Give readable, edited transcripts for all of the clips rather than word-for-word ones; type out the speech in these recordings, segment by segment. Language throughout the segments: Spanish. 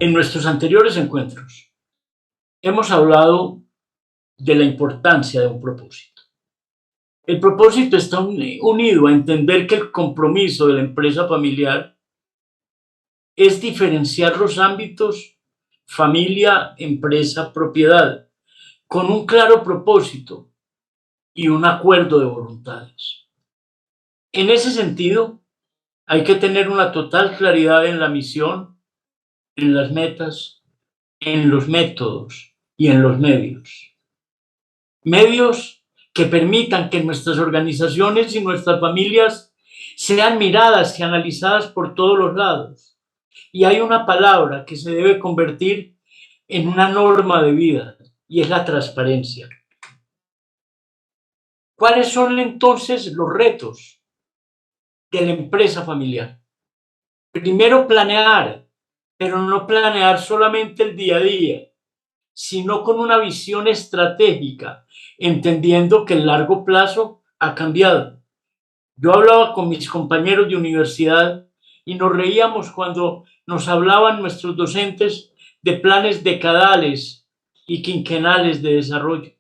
En nuestros anteriores encuentros hemos hablado de la importancia de un propósito. El propósito está unido a entender que el compromiso de la empresa familiar es diferenciar los ámbitos familia, empresa, propiedad, con un claro propósito y un acuerdo de voluntades. En ese sentido, hay que tener una total claridad en la misión, en las metas, en los métodos y en los medios. Medios que permitan que nuestras organizaciones y nuestras familias sean miradas y analizadas por todos los lados. Y hay una palabra que se debe convertir en una norma de vida, y es la transparencia. ¿Cuáles son entonces los retos de la empresa familiar? Primero, planear, pero no planear solamente el día a día, sino con una visión estratégica, entendiendo que el largo plazo ha cambiado. Yo hablaba con mis compañeros de universidad y nos reíamos cuando nos hablaban nuestros docentes de planes decadales y quinquenales de desarrollo.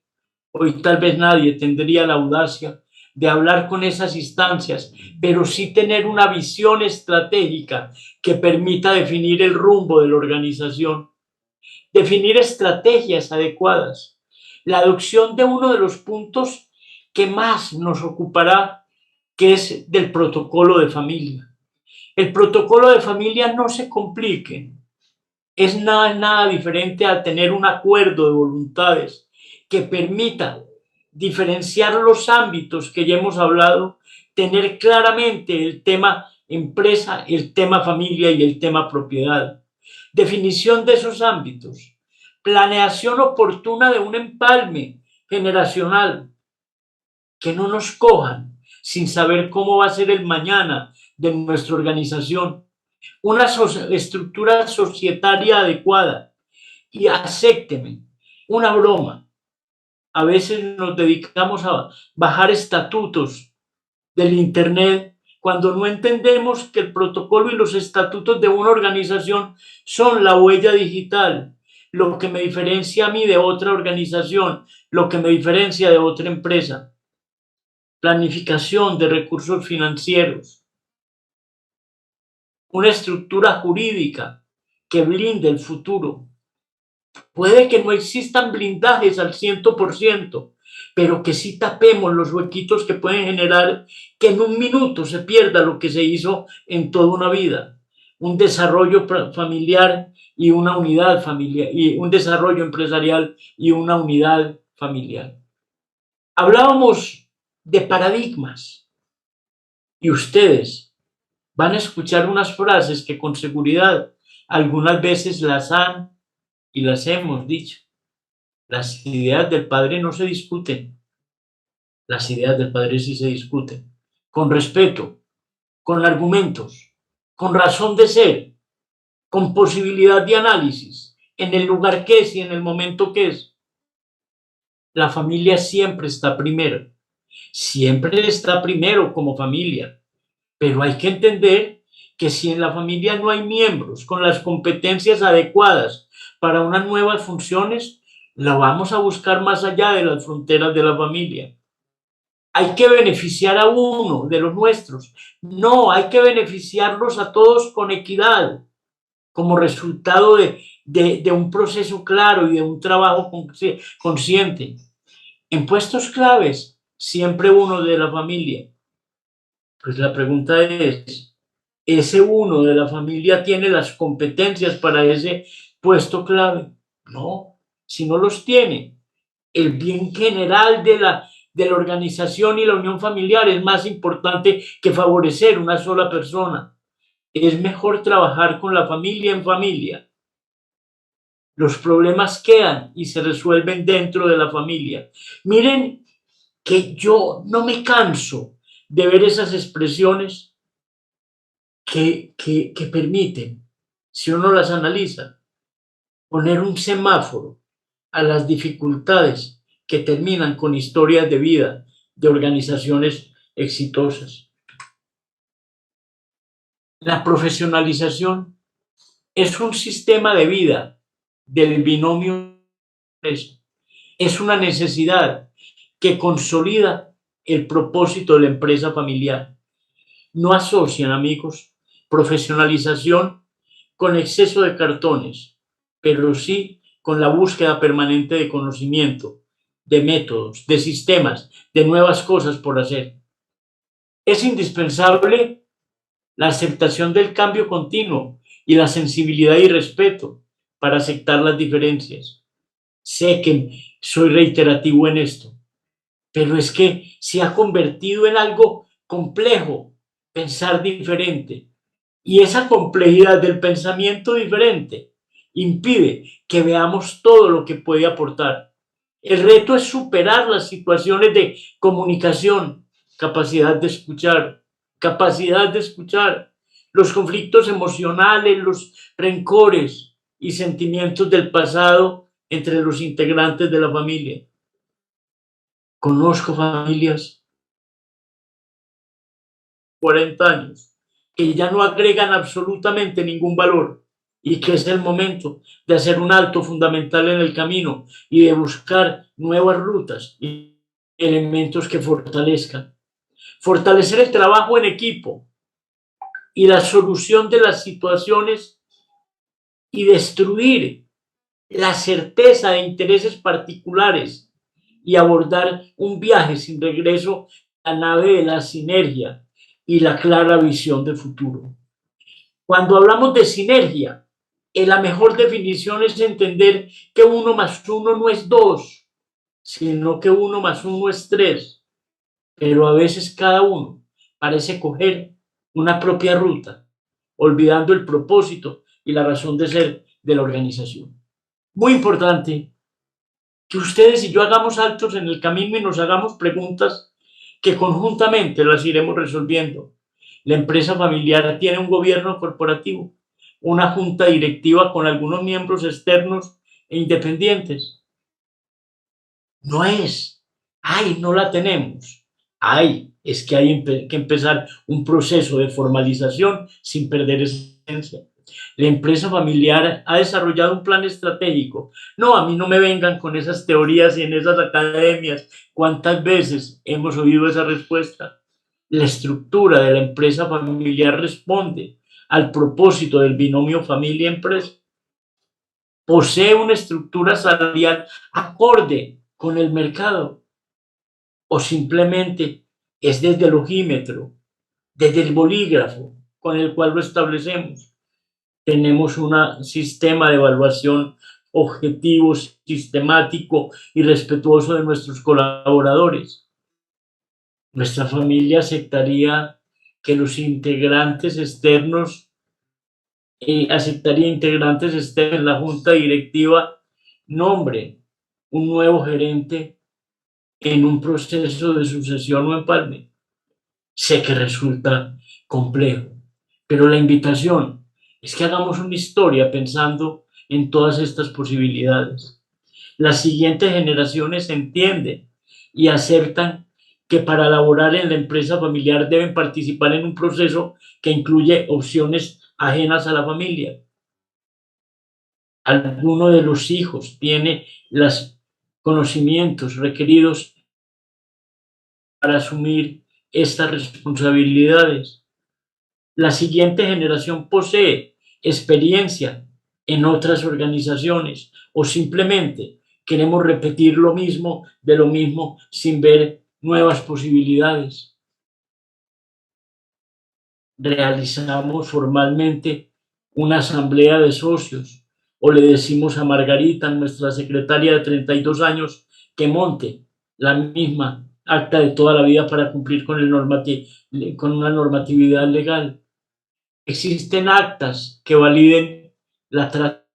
Hoy tal vez nadie tendría la audacia de hablar con esas instancias, pero sí tener una visión estratégica que permita definir el rumbo de la organización, definir estrategias adecuadas. La adopción de uno de los puntos que más nos ocupará, que es del protocolo de familia. El protocolo de familia no se complique, es nada diferente a tener un acuerdo de voluntades que permita diferenciar los ámbitos que ya hemos hablado, tener claramente el tema empresa, el tema familia y el tema propiedad. Definición de esos ámbitos, planeación oportuna de un empalme generacional, que no nos cojan sin saber cómo va a ser el mañana de nuestra organización, una estructura societaria adecuada. Y acépteme una broma, a veces nos dedicamos a bajar estatutos del internet cuando no entendemos que el protocolo y los estatutos de una organización son la huella digital, lo que me diferencia a mí de otra organización, lo que me diferencia de otra empresa. Planificación de recursos financieros, una estructura jurídica que blinde el futuro. Puede que no existan blindajes al 100%, pero que sí tapemos los huequitos que pueden generar que en un minuto se pierda lo que se hizo en toda una vida. Un desarrollo familiar y una unidad familiar, y un desarrollo empresarial y una unidad familiar. Hablábamos de paradigmas y ustedes van a escuchar unas frases que con seguridad algunas veces las han y las hemos dicho. Las ideas del Padre no se discuten, las ideas del Padre sí se discuten, con respeto, con argumentos, con razón de ser, con posibilidad de análisis, en el lugar que es y en el momento que es. La familia siempre está primero como familia, pero hay que entender que si en la familia no hay miembros con las competencias adecuadas para unas nuevas funciones, la vamos a buscar más allá de las fronteras de la familia. Hay que beneficiar a uno de los nuestros. No, hay que beneficiarlos a todos con equidad, como resultado de un proceso claro y de un trabajo consciente. En puestos claves, siempre uno de la familia. Pues la pregunta es, ¿ese uno de la familia tiene las competencias para ese puesto clave? No, si no los tiene, el bien general de la organización y la unión familiar es más importante que favorecer una sola persona. Es mejor trabajar con la familia en familia. Los problemas quedan y se resuelven dentro de la familia. Miren que yo no me canso de ver esas expresiones que permiten, si uno las analiza, poner un semáforo a las dificultades que terminan con historias de vida de organizaciones exitosas. La profesionalización es un sistema de vida del binomio. Es una necesidad que consolida el propósito de la empresa familiar. No asocian, amigos, profesionalización con exceso de cartones, pero sí con la búsqueda permanente de conocimiento, de métodos, de sistemas, de nuevas cosas por hacer. Es indispensable la aceptación del cambio continuo y la sensibilidad y respeto para aceptar las diferencias. Sé que soy reiterativo en esto, pero es que se ha convertido en algo complejo pensar diferente, y esa complejidad del pensamiento diferente impide que veamos todo lo que puede aportar. El reto es superar las situaciones de comunicación, capacidad de escuchar, los conflictos emocionales, los rencores y sentimientos del pasado entre los integrantes de la familia. Conozco familias 40 años que ya no agregan absolutamente ningún valor, y que es el momento de hacer un alto fundamental en el camino y de buscar nuevas rutas y elementos que fortalezcan. Fortalecer el trabajo en equipo y la solución de las situaciones, y destruir la certeza de intereses particulares y abordar un viaje sin regreso a la nave de la sinergia y la clara visión de futuro. Cuando hablamos de sinergia, la mejor definición es entender que 1 más 1 no es 2, sino que 1 más 1 es 3, pero a veces cada uno parece coger una propia ruta, olvidando el propósito y la razón de ser de la organización. Muy importante que ustedes y yo hagamos altos en el camino y nos hagamos preguntas que conjuntamente las iremos resolviendo. La empresa familiar tiene un gobierno corporativo, una junta directiva con algunos miembros externos e independientes. No es, ay, no la tenemos. Ay, es que hay que empezar un proceso de formalización sin perder esencia. La empresa familiar ha desarrollado un plan estratégico. No, a mí no me vengan con esas teorías y en esas academias. ¿Cuántas veces hemos oído esa respuesta? La estructura de la empresa familiar responde al propósito del binomio familia-empresa. Posee una estructura salarial acorde con el mercado, o simplemente es desde el ojímetro, desde el bolígrafo con el cual lo establecemos. Tenemos un sistema de evaluación objetivo, sistemático y respetuoso de nuestros colaboradores. Nuestra familia aceptaría que los integrantes externos, aceptaría integrantes externos en la junta directiva, nombre un nuevo gerente en un proceso de sucesión o empalme. Sé que resulta complejo, pero la invitación es que hagamos una historia pensando en todas estas posibilidades. Las siguientes generaciones entienden y aceptan que para laborar en la empresa familiar deben participar en un proceso que incluye opciones ajenas a la familia. Alguno de los hijos tiene los conocimientos requeridos para asumir estas responsabilidades. La siguiente generación posee experiencia en otras organizaciones, o simplemente queremos repetir lo mismo de lo mismo sin ver nuevas posibilidades. Realizamos formalmente una asamblea de socios, o le decimos a Margarita, nuestra secretaria de 32 años, que monte la misma acta de toda la vida para cumplir con una normatividad legal. Existen actas que validen la tratativa.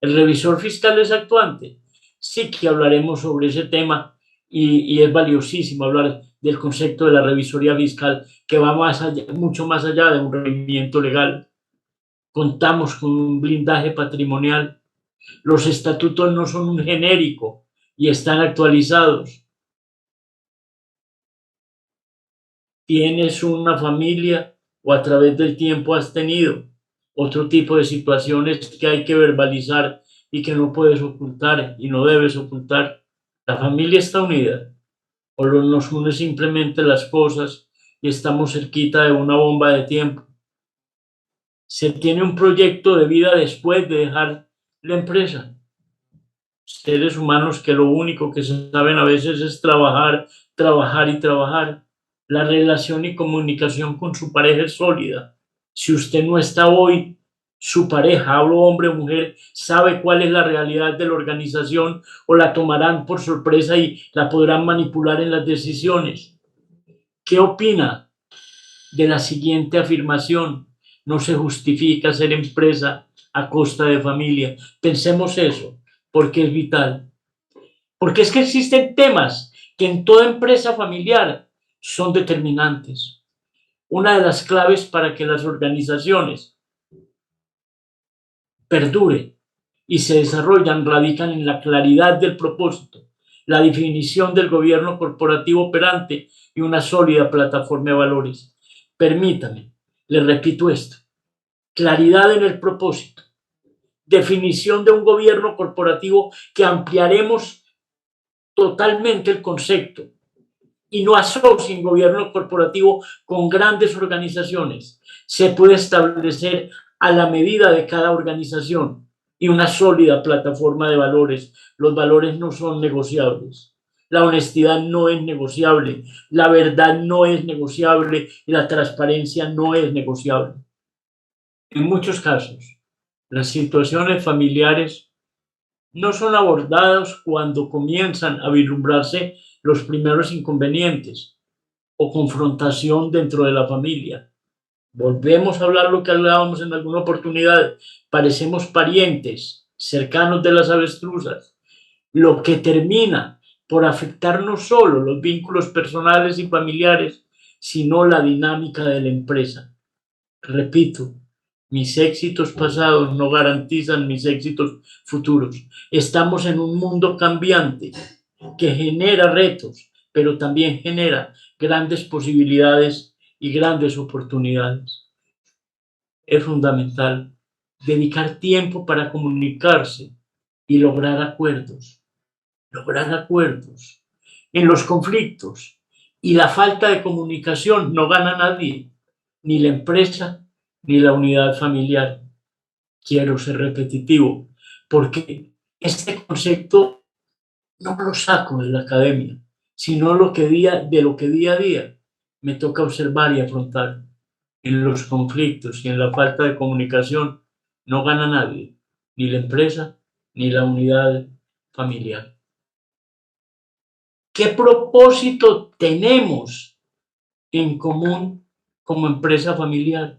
¿El revisor fiscal es actuante? Sí que hablaremos sobre ese tema, y es valiosísimo hablar del concepto de la revisoría fiscal, que va más allá, mucho más allá de un requerimiento legal. Contamos con un blindaje patrimonial. Los estatutos no son un genérico y están actualizados. Tienes una familia, o a través del tiempo has tenido otro tipo de situaciones que hay que verbalizar y que no puedes ocultar y no debes ocultar. La familia está unida o nos une simplemente las cosas y estamos cerquita de una bomba de tiempo. Se tiene un proyecto de vida después de dejar la empresa. Seres humanos que lo único que saben a veces es trabajar, trabajar y trabajar. La relación y comunicación con su pareja es sólida. Si usted no está hoy, su pareja, hablo hombre o mujer, sabe cuál es la realidad de la organización o la tomarán por sorpresa y la podrán manipular en las decisiones. ¿Qué opina de la siguiente afirmación? No se justifica ser empresa a costa de familia. Pensemos eso, porque es vital. Porque es que existen temas que en toda empresa familiar son determinantes. Una de las claves para que las organizaciones perduren y se desarrollan radican en la claridad del propósito, la definición del gobierno corporativo operante y una sólida plataforma de valores. Permítame, le repito esto: claridad en el propósito, definición de un gobierno corporativo que ampliaremos totalmente el concepto y no asocien gobierno corporativo con grandes organizaciones. Se puede establecer a la medida de cada organización y una sólida plataforma de valores. Los valores no son negociables. La honestidad no es negociable, la verdad no es negociable y la transparencia no es negociable. En muchos casos, las situaciones familiares no son abordadas cuando comienzan a vislumbrarse los primeros inconvenientes o confrontación dentro de la familia. Volvemos a hablar lo que hablábamos en alguna oportunidad. Parecemos parientes cercanos de las avestruzas, lo que termina por afectar no solo los vínculos personales y familiares, sino la dinámica de la empresa. Repito, mis éxitos pasados no garantizan mis éxitos futuros. Estamos en un mundo cambiante que genera retos, pero también genera grandes posibilidades y grandes oportunidades. Es fundamental dedicar tiempo para comunicarse y lograr acuerdos. Lograr acuerdos. En los conflictos y la falta de comunicación no gana nadie, ni la empresa ni la unidad familiar. Quiero ser repetitivo, porque este concepto no lo saco de la academia, sino de lo que día a día me toca observar y afrontar. En los conflictos y en la falta de comunicación no gana nadie, ni la empresa ni la unidad familiar. ¿Qué propósito tenemos en común como empresa familiar?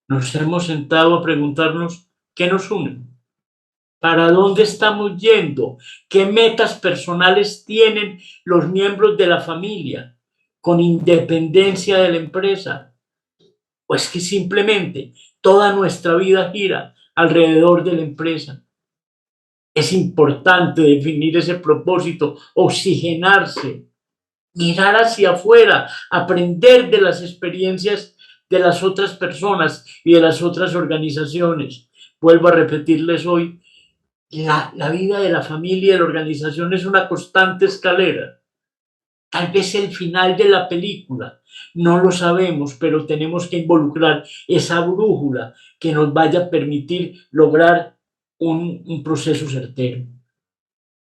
Nos hemos sentado a preguntarnos qué nos une, para dónde estamos yendo, qué metas personales tienen los miembros de la familia, con independencia de la empresa. O es que simplemente toda nuestra vida gira alrededor de la empresa. Es importante definir ese propósito, oxigenarse, mirar hacia afuera, aprender de las experiencias de las otras personas y de las otras organizaciones. Vuelvo a repetirles hoy, la vida de la familia y de la organización es una constante escalera. Tal vez el final de la película, no lo sabemos, pero tenemos que involucrar esa brújula que nos vaya a permitir lograr un proceso certero.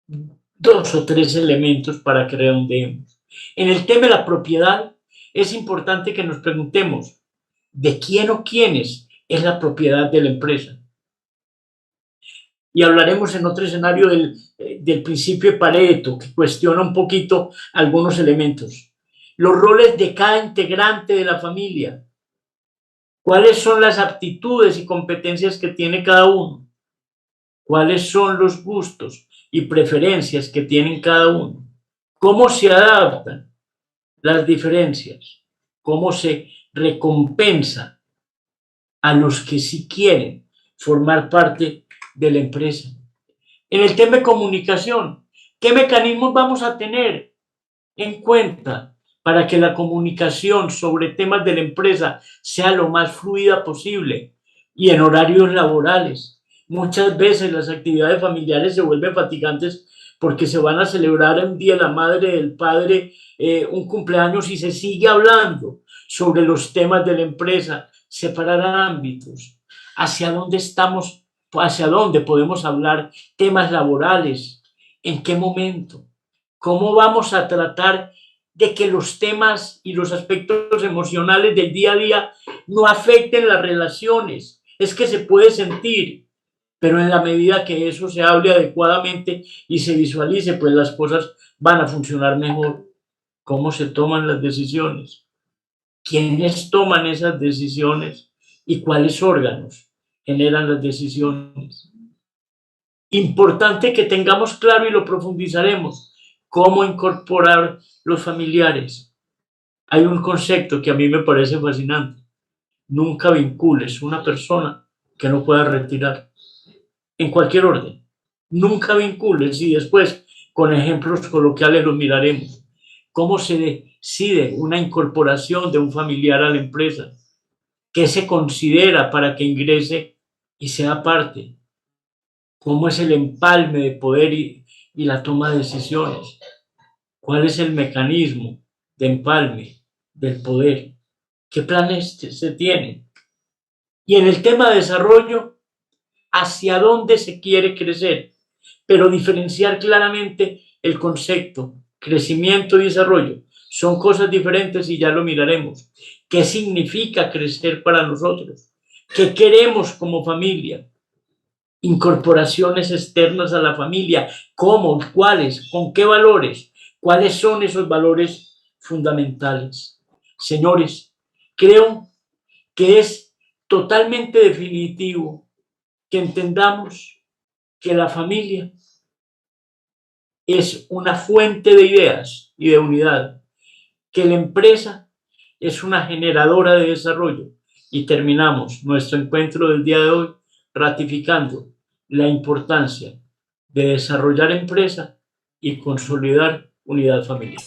2 o 3 elementos para que redondeemos. En el tema de la propiedad, es importante que nos preguntemos de quién o quiénes es la propiedad de la empresa. Y hablaremos en otro escenario del principio de Pareto, que cuestiona un poquito algunos elementos. Los roles de cada integrante de la familia. ¿Cuáles son las aptitudes y competencias que tiene cada uno? ¿Cuáles son los gustos y preferencias que tienen cada uno? ¿Cómo se adaptan las diferencias? ¿Cómo se recompensa a los que sí quieren formar parte de la empresa? En el tema de comunicación, ¿qué mecanismos vamos a tener en cuenta para que la comunicación sobre temas de la empresa sea lo más fluida posible y en horarios laborales. Muchas veces las actividades familiares se vuelven fatigantes porque se van a celebrar un día de la madre, del padre, un cumpleaños y se sigue hablando sobre los temas de la empresa, separar ámbitos, hacia dónde estamos, hacia dónde podemos hablar temas laborales, en qué momento, cómo vamos a tratar de que los temas y los aspectos emocionales del día a día no afecten las relaciones. Es que se puede sentir, pero en la medida que eso se hable adecuadamente y se visualice, pues las cosas van a funcionar mejor. ¿Cómo se toman las decisiones? ¿Quiénes toman esas decisiones? ¿Y cuáles órganos generan las decisiones? Importante que tengamos claro y lo profundizaremos, cómo incorporar los familiares. Hay un concepto que a mí me parece fascinante. Nunca vincules una persona que no pueda retirar, en cualquier orden. Nunca vincules, y después con ejemplos coloquiales los miraremos. ¿Cómo se decide una incorporación de un familiar a la empresa? ¿Qué se considera para que ingrese y sea parte? ¿Cómo es el empalme de poder y la toma de decisiones? ¿Cuál es el mecanismo de empalme del poder? ¿Qué planes se tienen? Y en el tema de desarrollo, ¿hacia dónde se quiere crecer? Pero diferenciar claramente el concepto, crecimiento y desarrollo. Son cosas diferentes y ya lo miraremos. ¿Qué significa crecer para nosotros? ¿Qué queremos como familia? Incorporaciones externas a la familia. ¿Cómo? ¿Cuáles? ¿Con qué valores? ¿Cuáles son esos valores fundamentales? Señores, creo que es totalmente definitivo que entendamos que la familia es una fuente de ideas y de unidad, que la empresa es una generadora de desarrollo. Y terminamos nuestro encuentro del día de hoy ratificando la importancia de desarrollar empresa y consolidar unidad familiar.